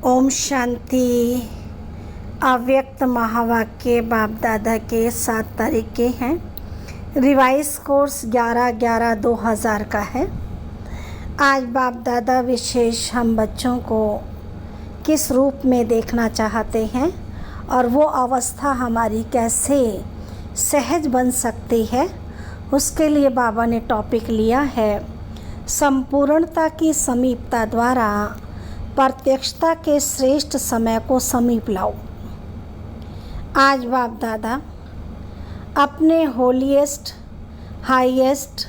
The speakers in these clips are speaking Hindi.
ओम शांति। अव्यक्त महावाक्य बाप दादा के 7 तारीख के हैं। रिवाइज कोर्स 11/11/2000 का है। आज बाप दादा विशेष हम बच्चों को किस रूप में देखना चाहते हैं और वो अवस्था हमारी कैसे सहज बन सकती है, उसके लिए बाबा ने टॉपिक लिया है संपूर्णता की समीपता द्वारा प्रत्यक्षता के श्रेष्ठ समय को समीप लाओ। आज बाप दादा अपने होलीएस्ट, हाईएस्ट,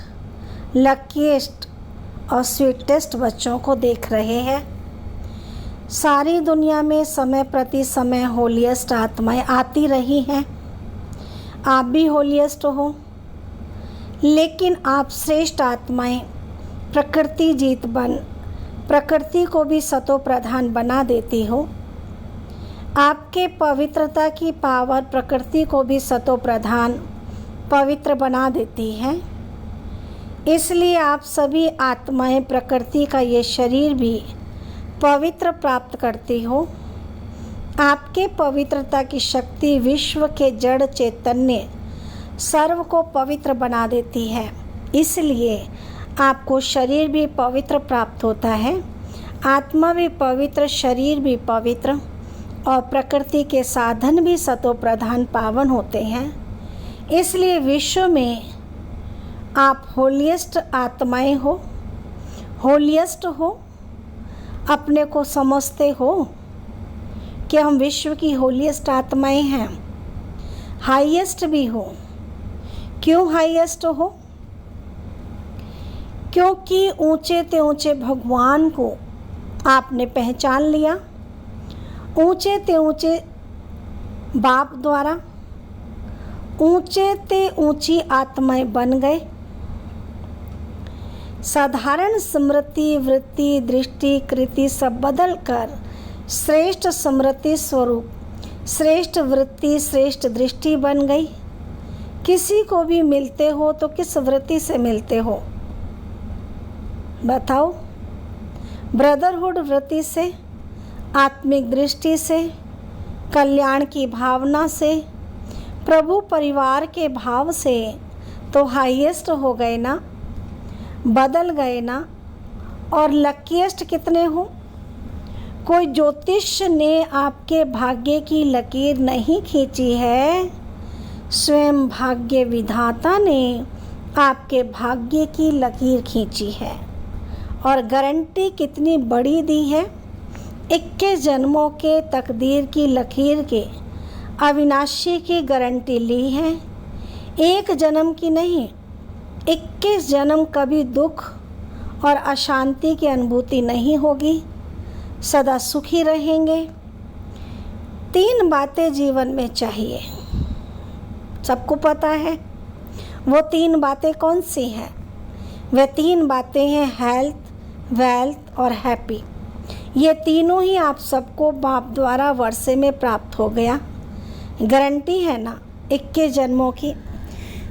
लकीएस्ट और स्वीटेस्ट बच्चों को देख रहे हैं। सारी दुनिया में समय प्रति समय होलीएस्ट आत्माएं आती रही हैं। आप भी होलीएस्ट हो, लेकिन आप श्रेष्ठ आत्माएं प्रकृति जीत बन प्रकृति को भी सतो प्रधान बना देती हो। आपके पवित्रता की पावर प्रकृति को भी सतो प्रधान पवित्र बना देती है। इसलिए आप सभी आत्माएं प्रकृति का ये शरीर भी पवित्र प्राप्त करती हो। आपके पवित्रता की शक्ति विश्व के जड़ चैतन्य सर्व को पवित्र बना देती है। इसलिए आपको शरीर भी पवित्र प्राप्त होता है, आत्मा भी पवित्र, शरीर भी पवित्र और प्रकृति के साधन भी सतो प्रधान पावन होते हैं। इसलिए विश्व में आप होलीएस्ट आत्माएं हो, होलीएस्ट हो, अपने को समझते हो कि हम विश्व की होलीएस्ट आत्माएं हैं। हाईएस्ट भी हो। क्यों हाईएस्ट हो? क्योंकि ऊंचे ते ऊंचे भगवान को आपने पहचान लिया। ऊंचे ते ऊंचे बाप द्वारा ऊंचे ते ऊंची आत्माएं बन गए। साधारण स्मृति, वृत्ति, दृष्टि, कृति सब बदल कर श्रेष्ठ स्मृति स्वरूप, श्रेष्ठ वृत्ति, श्रेष्ठ दृष्टि बन गई। किसी को भी मिलते हो तो किस वृत्ति से मिलते हो बताओ? ब्रदरहुड वृत्ति से, आत्मिक दृष्टि से, कल्याण की भावना से, प्रभु परिवार के भाव से तो हाईएस्ट हो गए ना, बदल गए ना। और लकीएस्ट कितने हो? कोई ज्योतिष ने आपके भाग्य की लकीर नहीं खींची है, स्वयं भाग्य विधाता ने आपके भाग्य की लकीर खींची है। और गारंटी कितनी बड़ी दी है, 21 जन्मों के तकदीर की लकीर के अविनाशी की गारंटी ली है। एक जन्म की नहीं, 21 जन्म कभी दुख और अशांति की अनुभूति नहीं होगी, सदा सुखी रहेंगे। 3 बातें जीवन में चाहिए, सबको पता है। वो 3 बातें कौन सी हैं? वे 3 बातें हैं हेल्थ, वेल्थ और हैप्पी। ये तीनों ही आप सबको बाप द्वारा वर्षे में प्राप्त हो गया। गारंटी है ना 21 जन्मों की।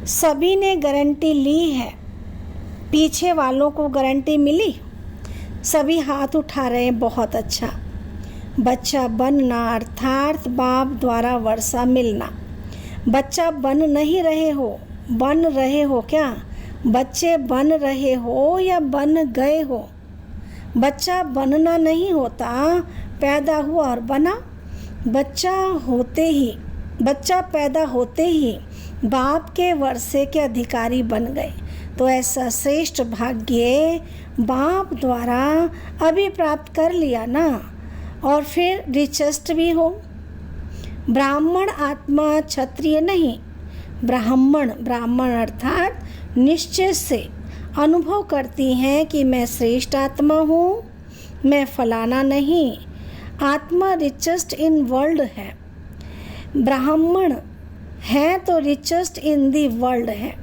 सभी ने गारंटी ली है। पीछे वालों को गारंटी मिली? सभी हाथ उठा रहे हैं, बहुत अच्छा। बच्चा बनना अर्थात बाप द्वारा वर्षा मिलना। बच्चा बन नहीं रहे हो, बन रहे हो क्या? बच्चे बन रहे हो या बन गए हो? बच्चा बनना नहीं होता, पैदा हुआ और बना। बच्चा पैदा होते ही बाप के वर्षे के अधिकारी बन गए। तो ऐसा श्रेष्ठ भाग्य बाप द्वारा अभी प्राप्त कर लिया ना। और फिर रिचेस्ट भी हो। ब्राह्मण आत्मा क्षत्रिय नहीं, ब्राह्मण अर्थात निश्चय से अनुभव करती हैं कि मैं श्रेष्ठ आत्मा हूँ, मैं फलाना नहीं। आत्मा रिचेस्ट इन वर्ल्ड है। ब्राह्मण है तो रिचेस्ट इन दी वर्ल्ड है,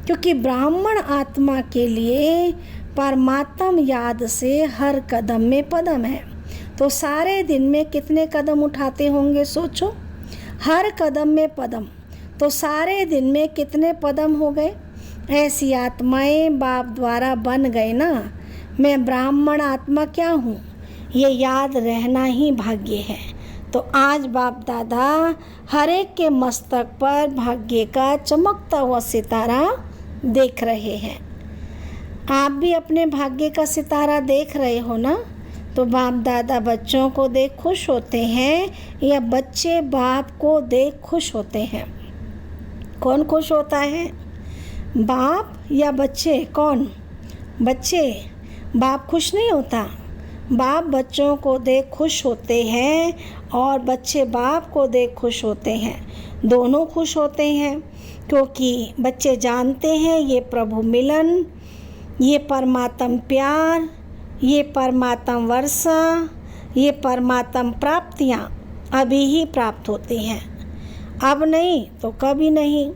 क्योंकि ब्राह्मण आत्मा के लिए परमात्म याद से हर कदम में पदम है। तो सारे दिन में कितने कदम उठाते होंगे सोचो? हर कदम में पदम, तो सारे दिन में कितने पदम हो गए? ऐसी आत्माएं बाप द्वारा बन गए ना। मैं ब्राह्मण आत्मा क्या हूँ? ये याद रहना ही भाग्य है। तो आज बाप दादा हर एक के मस्तक पर भाग्य का चमकता हुआ सितारा देख रहे हैं। आप भी अपने भाग्य का सितारा देख रहे हो ना? तो बाप दादा बच्चों को देख खुश होते हैं या बच्चे बाप को देख खुश होते हैं? कौन खुश होता है, बाप या बच्चे? कौन? बच्चे। बाप खुश नहीं होता। बाप बच्चों को देख खुश होते हैं और बच्चे बाप को देख खुश होते हैं। दोनों खुश होते हैं क्योंकि बच्चे जानते हैं ये प्रभु मिलन, ये परमात्म प्यार, ये परमात्म वर्षा, ये परमात्म प्राप्तियाँ अभी ही प्राप्त होती हैं, अब नहीं तो कभी नहीं।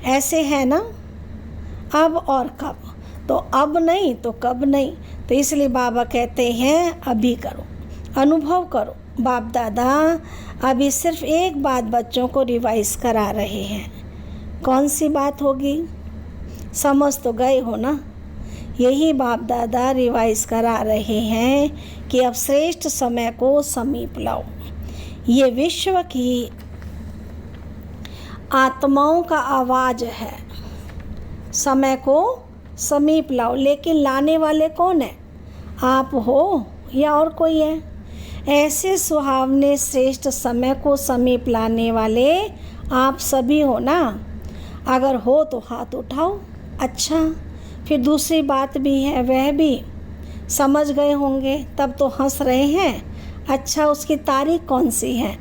ऐसे है ना? अब और कब, तो अब नहीं तो कब नहीं। तो इसलिए बाबा कहते हैं अभी करो, अनुभव करो। बाप दादा अभी सिर्फ एक बात बच्चों को रिवाइज करा रहे हैं। कौन सी बात होगी? समझ तो गए हो ना? यही बाप दादा रिवाइज करा रहे हैं कि अब श्रेष्ठ समय को समीप लाओ। ये विश्व की आत्माओं का आवाज़ है, समय को समीप लाओ। लेकिन लाने वाले कौन है? आप हो या और कोई है? ऐसे सुहावने श्रेष्ठ समय को समीप लाने वाले आप सभी हो ना? अगर हो तो हाथ उठाओ। अच्छा, फिर दूसरी बात भी है, वह भी समझ गए होंगे, तब तो हंस रहे हैं। अच्छा, उसकी तारीख कौन सी है?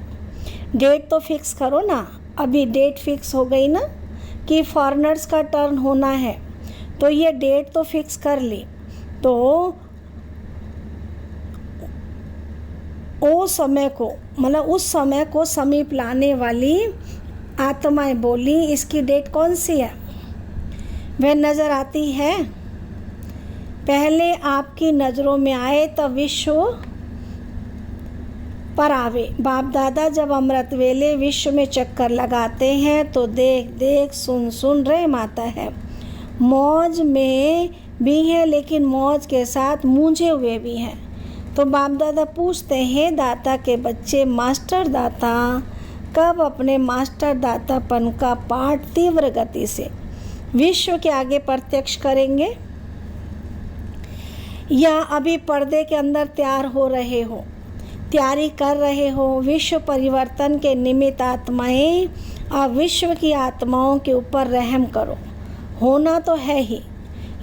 डेट तो फिक्स करो ना। अभी डेट फिक्स हो गई ना कि फॉरेनर्स का टर्न होना है, तो ये डेट तो फिक्स कर ली। तो वो समय को, मतलब उस समय को समीप लाने वाली आत्माएं बोली, इसकी डेट कौन सी है? वह नज़र आती है। पहले आपकी नज़रों में आए तब विश्व पर आवे। बाप दादा जब अमृत वेले विश्व में चक्कर लगाते हैं तो देख देख सुन सुन रहम आता है। मौज में भी हैं लेकिन मौज के साथ मूंझे हुए भी हैं। तो बाप दादा पूछते हैं, दाता के बच्चे मास्टर दाता कब अपने मास्टर दातापन का पाठ तीव्र गति से विश्व के आगे प्रत्यक्ष करेंगे, या अभी पर्दे के अंदर तैयार हो रहे हो, तैयारी कर रहे हो? विश्व परिवर्तन के निमित्त आत्माएं, अब विश्व की आत्माओं के ऊपर रहम करो। होना तो है ही,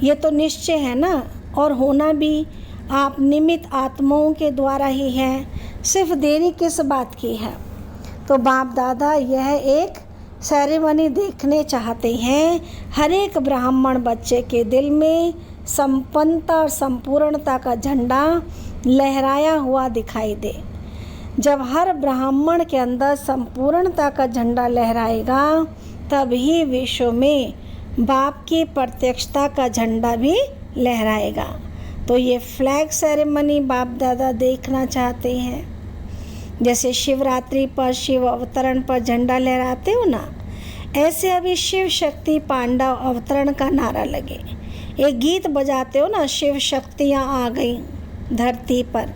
ये तो निश्चय है ना। और होना भी आप निमित्त आत्माओं के द्वारा ही है, सिर्फ देरी किस बात की है? तो बाप दादा यह एक सेरेमनी देखने चाहते हैं। हर एक ब्राह्मण बच्चे के दिल में संपन्नता और संपूर्णता का झंडा लहराया हुआ दिखाई दे। जब हर ब्राह्मण के अंदर संपूर्णता का झंडा लहराएगा तब ही विश्व में बाप की प्रत्यक्षता का झंडा भी लहराएगा। तो ये फ्लैग सेरेमनी बाप दादा देखना चाहते हैं। जैसे शिवरात्रि पर शिव अवतरण पर झंडा लहराते हो ना, ऐसे अभी शिव शक्ति पांडव अवतरण का नारा लगे। एक गीत बजाते हो ना, शिव शक्तियाँ आ गई धरती पर।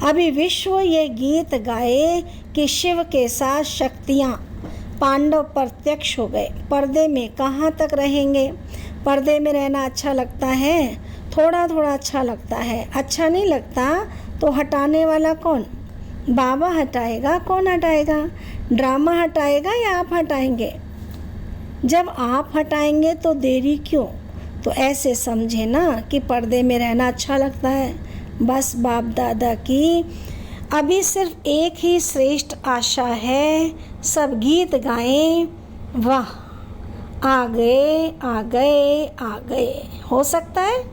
अभी विश्व ये गीत गाए कि शिव के साथ शक्तियाँ पांडव प्रत्यक्ष हो गए। पर्दे में कहाँ तक रहेंगे? पर्दे में रहना अच्छा लगता है? थोड़ा थोड़ा अच्छा लगता है। अच्छा नहीं लगता तो हटाने वाला कौन? बाबा हटाएगा। कौन हटाएगा? ड्रामा हटाएगा या आप हटाएंगे? जब आप हटाएंगे तो देरी क्यों? तो ऐसे समझे ना कि पर्दे में रहना अच्छा लगता है। बस बाप दादा की अभी सिर्फ एक ही श्रेष्ठ आशा है, सब गीत गाएं, वाह आ गए आ गए आ गए। हो सकता है?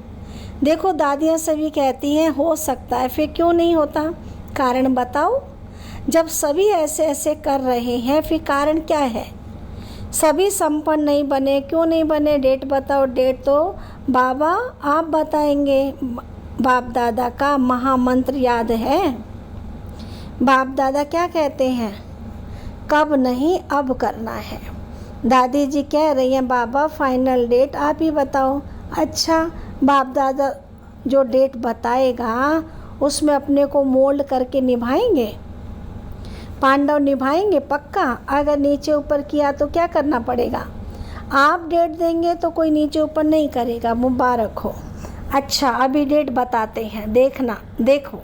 देखो दादियाँ सभी कहती हैं हो सकता है, फिर क्यों नहीं होता? कारण बताओ। जब सभी ऐसे ऐसे कर रहे हैं फिर कारण क्या है? सभी संपन्न नहीं बने, क्यों नहीं बने? डेट बताओ। डेट तो बाबा आप बताएंगे। बाप दादा का महामंत्र याद है? बाप दादा क्या कहते हैं? कब नहीं अब करना है। दादी जी कह रही हैं बाबा फाइनल डेट आप ही बताओ। अच्छा, बाप दादा जो डेट बताएगा उसमें अपने को मोल्ड करके निभाएंगे? पांडव निभाएंगे पक्का? अगर नीचे ऊपर किया तो क्या करना पड़ेगा? आप डेट देंगे तो कोई नीचे ऊपर नहीं करेगा, मुबारक हो। अच्छा, अभी डेट बताते हैं, देखना। देखो,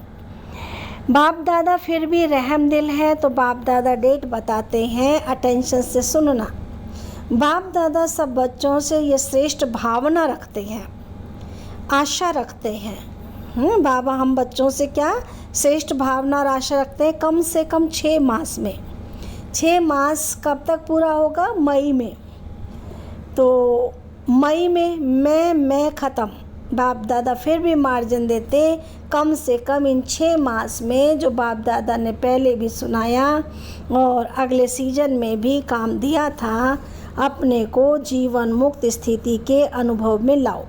बाप दादा फिर भी रहमदिल है, तो बाप दादा डेट बताते हैं, अटेंशन से सुनना। बाप दादा सब बच्चों से ये श्रेष्ठ भावना रखते हैं, आशा रखते हैं। बाबा हम बच्चों से क्या श्रेष्ठ भावना और आशा रखते हैं, कम से कम 6 मास में। 6 मास कब तक पूरा होगा? मई में। तो मई में मैं ख़त्म। बाप दादा फिर भी मार्जिन देते, कम से कम इन 6 मास में, जो बाप दादा ने पहले भी सुनाया और अगले सीजन में भी काम दिया था, अपने को जीवन मुक्त स्थिति के अनुभव में लाओ।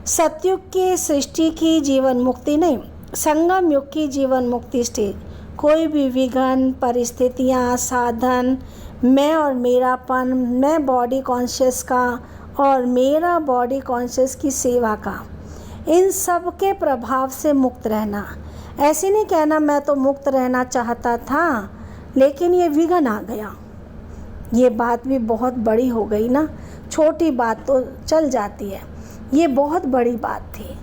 सतयुग की सृष्टि की जीवन मुक्ति नहीं, संगम युग की जीवन मुक्ति स्थिति। कोई भी विघ्न, परिस्थितियाँ, साधन, मैं और मेरापन, मैं बॉडी कॉन्शियस का और मेरा बॉडी कॉन्शियस की सेवा का, इन सब के प्रभाव से मुक्त रहना। ऐसे नहीं कहना मैं तो मुक्त रहना चाहता था लेकिन ये विघ्न आ गया। ये बात भी बहुत बड़ी हो गई ना, छोटी बात तो चल जाती है, ये बहुत बड़ी बात थी।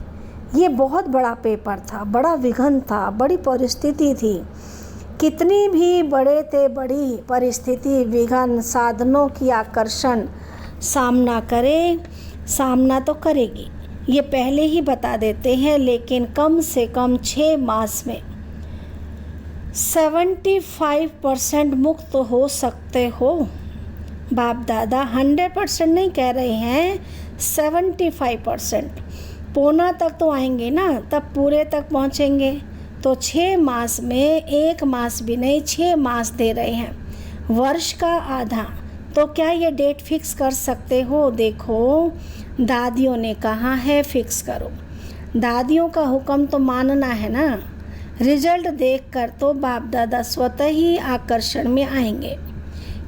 ये बहुत बड़ा पेपर था, बड़ा विघ्न था, बड़ी परिस्थिति थी। कितनी भी बड़े थे बड़ी परिस्थिति, विघ्न, साधनों की आकर्षण सामना करे, सामना तो करेगी, ये पहले ही बता देते हैं। लेकिन कम से कम 6 मास में 75% मुक्त हो सकते हो। बाप दादा 100% नहीं कह रहे हैं, 75%। पौना तक तो आएंगे ना, तब पूरे तक पहुँचेंगे। तो 6 मास में, 1 मास भी नहीं, 6 मास दे रहे हैं, वर्ष का आधा। तो क्या ये डेट फिक्स कर सकते हो? देखो, दादियों ने कहा है फिक्स करो। दादियों का हुक्म तो मानना है ना। रिजल्ट देखकर तो बाप दादा स्वतः ही आकर्षण में आएंगे,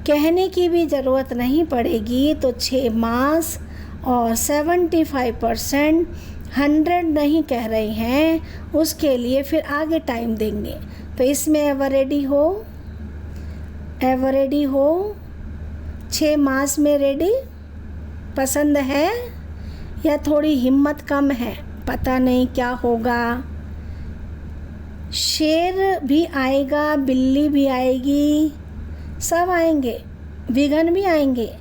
कहने की भी ज़रूरत नहीं पड़ेगी। तो 6 मास और 75%, 100 नहीं कह रहे हैं, उसके लिए फिर आगे टाइम देंगे। तो इसमें एवर रेडी हो? एवर रेडी हो? 6 मास में रेडी? पसंद है या थोड़ी हिम्मत कम है? पता नहीं क्या होगा। शेर भी आएगा, बिल्ली भी आएगी, सब आएंगे, विघ्न भी आएंगे,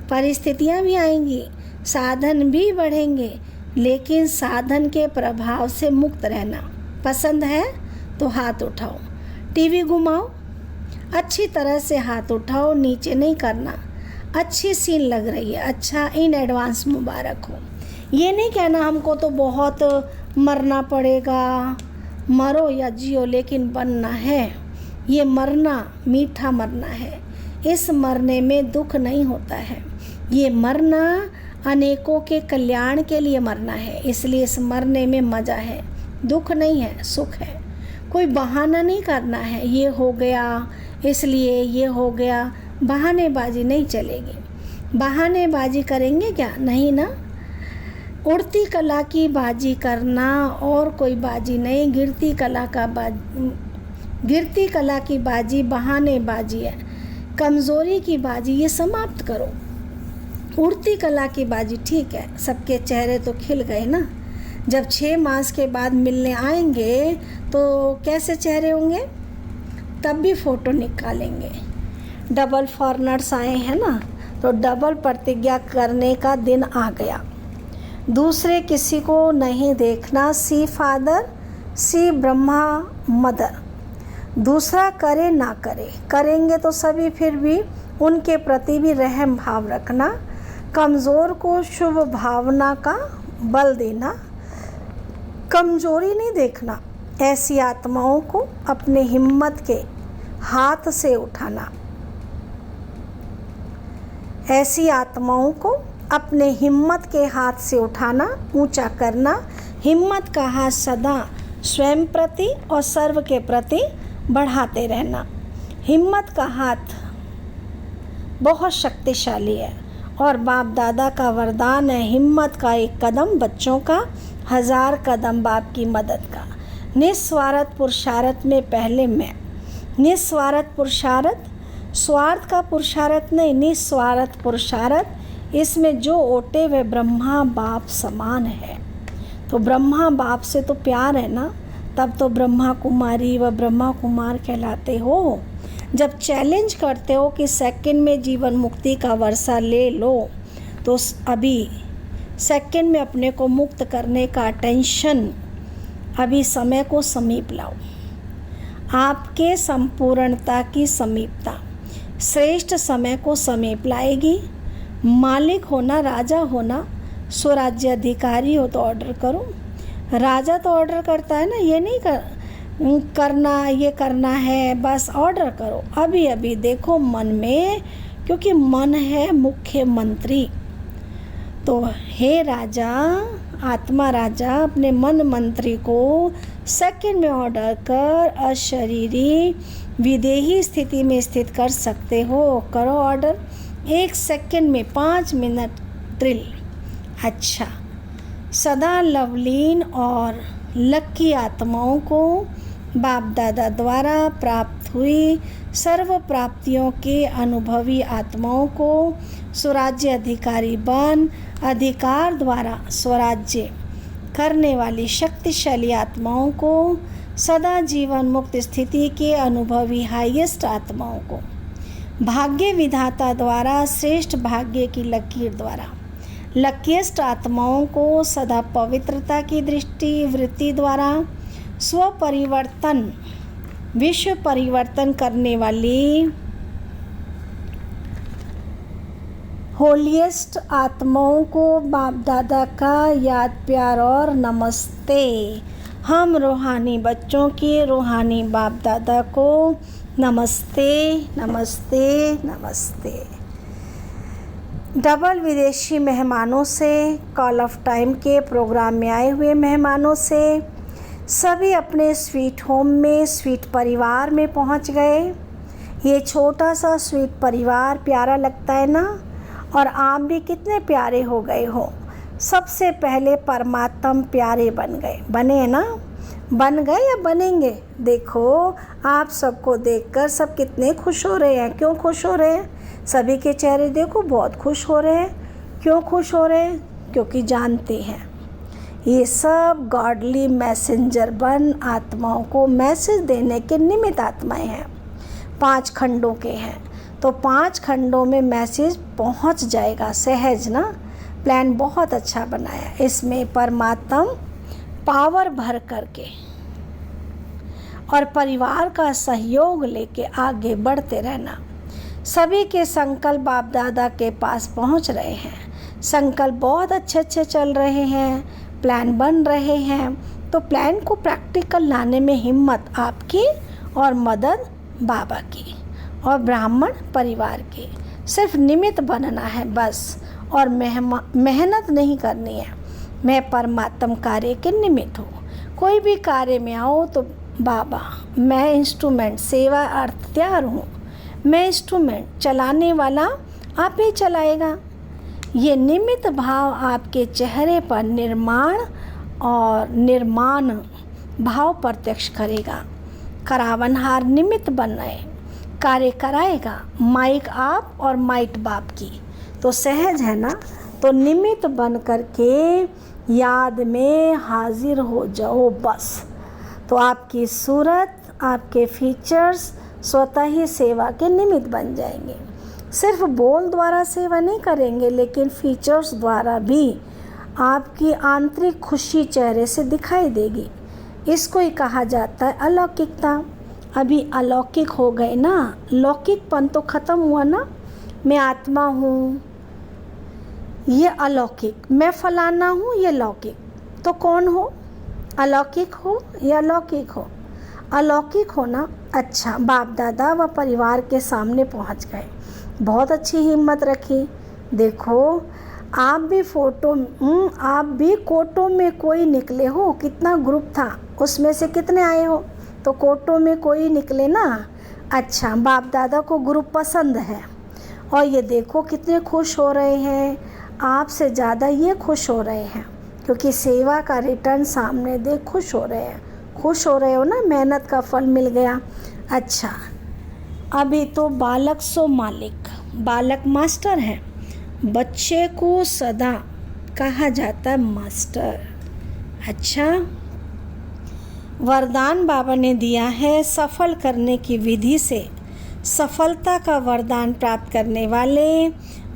परिस्थितियाँ भी आएंगी, साधन भी बढ़ेंगे, लेकिन साधन के प्रभाव से मुक्त रहना पसंद है तो हाथ उठाओ। टीवी घुमाओ, अच्छी तरह से हाथ उठाओ, नीचे नहीं करना। अच्छी सीन लग रही है, अच्छा, इन एडवांस मुबारक हो। ये नहीं कहना हमको तो बहुत मरना पड़ेगा, मरो या जियो लेकिन बनना है। ये मरना मीठा मरना है, इस मरने में दुख नहीं होता है। ये मरना अनेकों के कल्याण के लिए मरना है, इसलिए इस मरने में मज़ा है, दुख नहीं है, सुख है। कोई बहाना नहीं करना है, ये हो गया इसलिए ये हो गया, बहानेबाजी नहीं चलेगी। बहानेबाजी करेंगे क्या? नहीं ना। उड़ती कला की बाजी करना और कोई बाजी नहीं, गिरती कला की बाजी बहानेबाजी है, कमज़ोरी की बाजी ये समाप्त करो। उड़ती कला की बाजी ठीक है, सबके चेहरे तो खिल गए ना। जब 6 मास के बाद मिलने आएंगे तो कैसे चेहरे होंगे? तब भी फ़ोटो निकालेंगे। डबल फॉरनर्स आए हैं ना, तो डबल प्रतिज्ञा करने का दिन आ गया। दूसरे किसी को नहीं देखना, सी फादर सी ब्रह्मा मदर। दूसरा करे ना करे, करेंगे तो सभी, फिर भी उनके प्रति भी रहम भाव रखना। कमज़ोर को शुभ भावना का बल देना, कमज़ोरी नहीं देखना। ऐसी आत्माओं को अपने हिम्मत के हाथ से उठाना, ऐसी आत्माओं को अपने हिम्मत के हाथ से उठाना, ऊंचा करना। हिम्मत का हाथ सदा स्वयं प्रति और सर्व के प्रति बढ़ाते रहना। हिम्मत का हाथ बहुत शक्तिशाली है और बाप दादा का वरदान है, हिम्मत का एक कदम बच्चों का, 1000 कदम बाप की मदद का। निस्वार्थ पुरुषार्थ में पहले मैं, निस्वार्थ पुरुषार्थ, स्वार्थ का पुरुषार्थ नहीं, निस्वार्थ पुरुषार्थ, इसमें जो ओटे वे ब्रह्मा बाप समान है। तो ब्रह्मा बाप से तो प्यार है ना, तब तो ब्रह्मा कुमारी व ब्रह्मा कुमार कहलाते हो। जब चैलेंज करते हो कि सेकंड में जीवन मुक्ति का वर्षा ले लो, तो अभी सेकंड में अपने को मुक्त करने का टेंशन, अभी समय को समीप लाओ। आपके संपूर्णता की समीपता श्रेष्ठ समय को समीप लाएगी। मालिक होना, राजा होना, स्वराज्य अधिकारी हो तो ऑर्डर करो। राजा तो ऑर्डर करता है ना, ये नहीं करना, ये करना है, बस ऑर्डर करो। अभी अभी देखो मन में, क्योंकि मन है मुख्य मंत्री। तो हे राजा, आत्मा राजा, अपने मन मंत्री को सेकंड में ऑर्डर कर अशरीरी विदेही स्थिति में स्थित कर सकते हो। करो ऑर्डर 1 सेकंड में 5 मिनट ट्रिल। अच्छा, सदा लवलीन और लकी आत्माओं को बाप दादा द्वारा प्राप्त हुई सर्व प्राप्तियों के अनुभवी आत्माओं को स्वराज्य अधिकारी बन अधिकार द्वारा स्वराज्य करने वाली शक्तिशाली आत्माओं को, सदा जीवन मुक्त स्थिति के अनुभवी हाईएस्ट आत्माओं को, भाग्य विधाता द्वारा श्रेष्ठ भाग्य की लकीर द्वारा लकीस्ट आत्माओं को सदा पवित्रता की दृष्टि वृत्ति द्वारा स्व परिवर्तन विश्व परिवर्तन करने वाली होलिएस्ट आत्माओं को बाप दादा का याद प्यार और नमस्ते। हम रूहानी बच्चों के रूहानी बाप दादा को नमस्ते नमस्ते नमस्ते। डबल विदेशी मेहमानों से, कॉल ऑफ टाइम के प्रोग्राम में आए हुए मेहमानों से, सभी अपने स्वीट होम में, स्वीट परिवार में पहुंच गए। ये छोटा सा स्वीट परिवार प्यारा लगता है ना, और आप भी कितने प्यारे हो गए हो। सबसे पहले परमात्मा प्यारे बन गए, बने ना, बन गए या बनेंगे। देखो आप सबको देखकर सब कितने खुश हो रहे हैं। क्यों खुश हो रहे हैं? सभी के चेहरे देखो बहुत खुश हो रहे हैं। क्यों खुश हो रहे हैं? क्योंकि जानते हैं ये सब गॉडली मैसेंजर बन आत्माओं को मैसेज देने के निमित्त आत्माएं हैं। 5 खंडों के हैं, तो 5 खंडों में मैसेज पहुंच जाएगा सहज ना। प्लान बहुत अच्छा बनाया। इसमें परमात्मा पावर भर करके और परिवार का सहयोग लेके आगे बढ़ते रहना। सभी के संकल्प बाप दादा के पास पहुंच रहे हैं। संकल्प बहुत अच्छे अच्छे चल रहे हैं, प्लान बन रहे हैं। तो प्लान को प्रैक्टिकल लाने में हिम्मत आपकी और मदद बाबा की और ब्राह्मण परिवार की। सिर्फ निमित्त बनना है बस, और मेहनत नहीं करनी है। मैं परमात्म कार्य के निमित्त हूँ। कोई भी कार्य में आओ तो बाबा मैं इंस्ट्रूमेंट, सेवा अर्थ तैयार हूँ। मैं इंस्ट्रूमेंट, चलाने वाला आप ही चलाएगा। ये निमित्त भाव आपके चेहरे पर निर्माण और निर्माण भाव प्रत्यक्ष करेगा। करावनहार निमित्त बन रहे, कार्य कराएगा। माइक आप और माइट बाप की, तो सहज है ना। तो निमित्त बन करके याद में हाजिर हो जाओ बस। तो आपकी सूरत, आपके फीचर्स स्वतः ही सेवा के निमित्त बन जाएंगे। सिर्फ बोल द्वारा सेवा नहीं करेंगे, लेकिन फीचर्स द्वारा भी आपकी आंतरिक खुशी चेहरे से दिखाई देगी। इसको ही कहा जाता है अलौकिकता। अभी अलौकिक हो गए ना, लौकिकपन तो ख़त्म हुआ ना। मैं आत्मा हूँ, ये अलौकिक। मैं फलाना हूँ, ये लौकिक। तो कौन हो? अलौकिक हो या अलौकिक हो? अलौकिक हो ना। अच्छा, बाप दादा व परिवार के सामने पहुँच गए। बहुत अच्छी हिम्मत रखी। देखो आप भी आप भी कोटों में कोई निकले हो। कितना ग्रुप था, उसमें से कितने आए हो? तो कोटों में कोई निकले ना। अच्छा, बाप दादा को ग्रुप पसंद है, और ये देखो कितने खुश हो रहे हैं। आपसे ज़्यादा ये खुश हो रहे हैं, क्योंकि सेवा का रिटर्न सामने देख खुश हो रहे हैं। खुश हो रहे हो ना, मेहनत का फल मिल गया। अच्छा, अभी तो बालक सो मालिक, बालक मास्टर है, बच्चे को सदा कहा जाता है मास्टर। अच्छा, वरदान बाबा ने दिया है, सफल करने की विधि से सफलता का वरदान प्राप्त करने वाले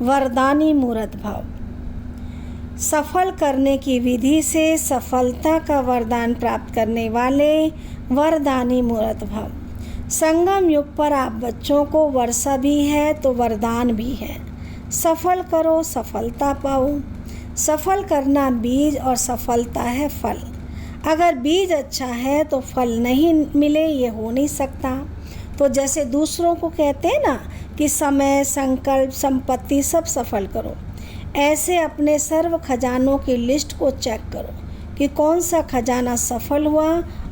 वरदानी मूर्त भाव। सफल करने की विधि से सफलता का वरदान प्राप्त करने वाले वरदानी मूर्त भाव। संगम युग पर आप बच्चों को वर्षा भी है तो वरदान भी है। सफल करो, सफलता पाओ। सफल करना बीज और सफलता है फल। अगर बीज अच्छा है तो फल नहीं मिले, ये हो नहीं सकता। तो जैसे दूसरों को कहते हैं ना कि समय, संकल्प, संपत्ति सब सफल करो, ऐसे अपने सर्व खजानों की लिस्ट को चेक करो कि कौन सा खजाना सफल हुआ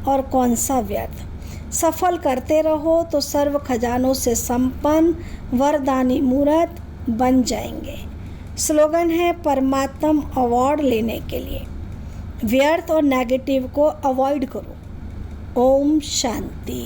और कौन सा व्यर्थ। सफल करते रहो तो सर्व खजानों से संपन्न वरदानी मूर्त बन जाएंगे। स्लोगन है परमात्म अवार्ड लेने के लिए व्यर्थ और नेगेटिव को अवॉइड करो। ओम शांति।